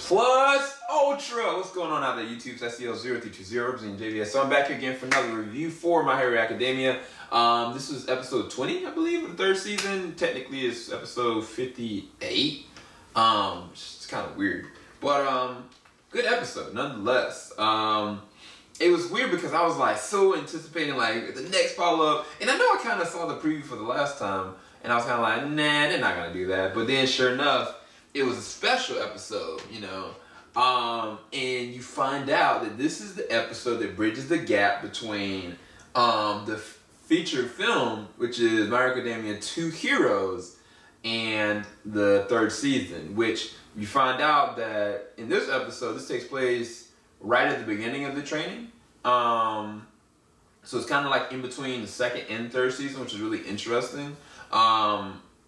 Plus Ultra. What's going on out there, YouTube? It's SEL0320 representing JVS. So I'm back here again for another review for My Hero Academia. This was episode 20, I believe, of the third season. Technically, it's episode 58. It's kind of weird, but good episode nonetheless. It was weird because I was like so anticipating like the next follow-up, and I know I kind of saw the preview for the last time, and I was kind of like, nah, they're not gonna do that. But then, sure enough, it was a special episode, you know, and you find out that this is the episode that bridges the gap between the feature film, which is My Hero Academia 2 Heroes, and the third season, which you find out that in this episode, this takes place right at the beginning of the training. So it's kind of like in between the second and third season, which is really interesting.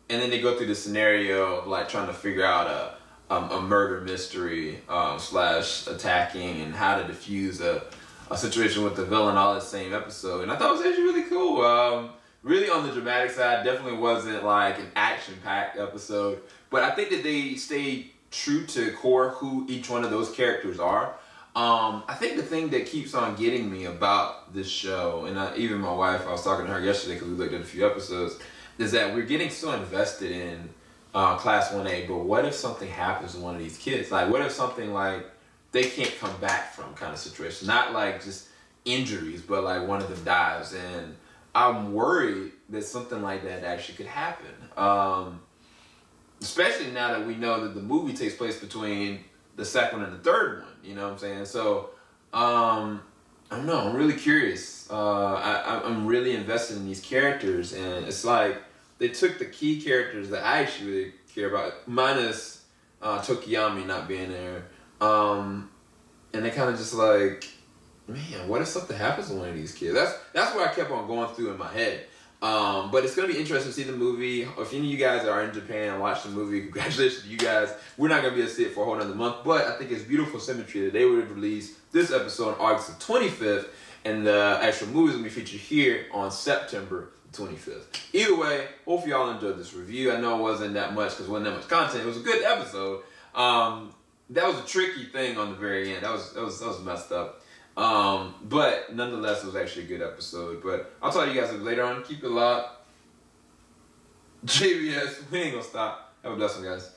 And then they go through the scenario of like trying to figure out a murder mystery slash attacking and how to defuse a situation with the villain all in the same episode. And I thought it was actually really cool. Really on the dramatic side, definitely wasn't like an action-packed episode. But I think that they stayed true to core who each one of those characters are. I think the thing that keeps on getting me about this show, and even my wife, I was talking to her yesterday because we looked at a few episodes, is that we're getting so invested in Class 1A, but what if something happens to one of these kids? Like, what if something like they can't come back from kind of situation? Not like just injuries, but like one of them dies. And I'm worried that something like that actually could happen. Especially now that we know that the movie takes place between the second and the third one, you know what I'm saying? So, I don't know, I'm really curious. I'm really invested in these characters, and it's like they took the key characters that I actually really care about, minus Tokiyami not being there, and they kind of just like, man, what if something happens to one of these kids? That's what I kept on going through in my head. But it's going to be interesting to see the movie. If any of you guys are in Japan and watch the movie, congratulations to you guys. We're not going to be able to see it for a whole other month, but I think it's beautiful symmetry that they would have released this episode on August the 25th, and the actual movie is going to be featured here on September 25th. Either way, hopefully y'all enjoyed this review. I know it wasn't that much because it wasn't that much content. It was a good episode. That was a tricky thing on the very end. That was messed up. But nonetheless, it was actually a good episode. But I'll talk to you guys later on. Keep it locked. JVS, we ain't gonna stop. Have a blessed one, guys.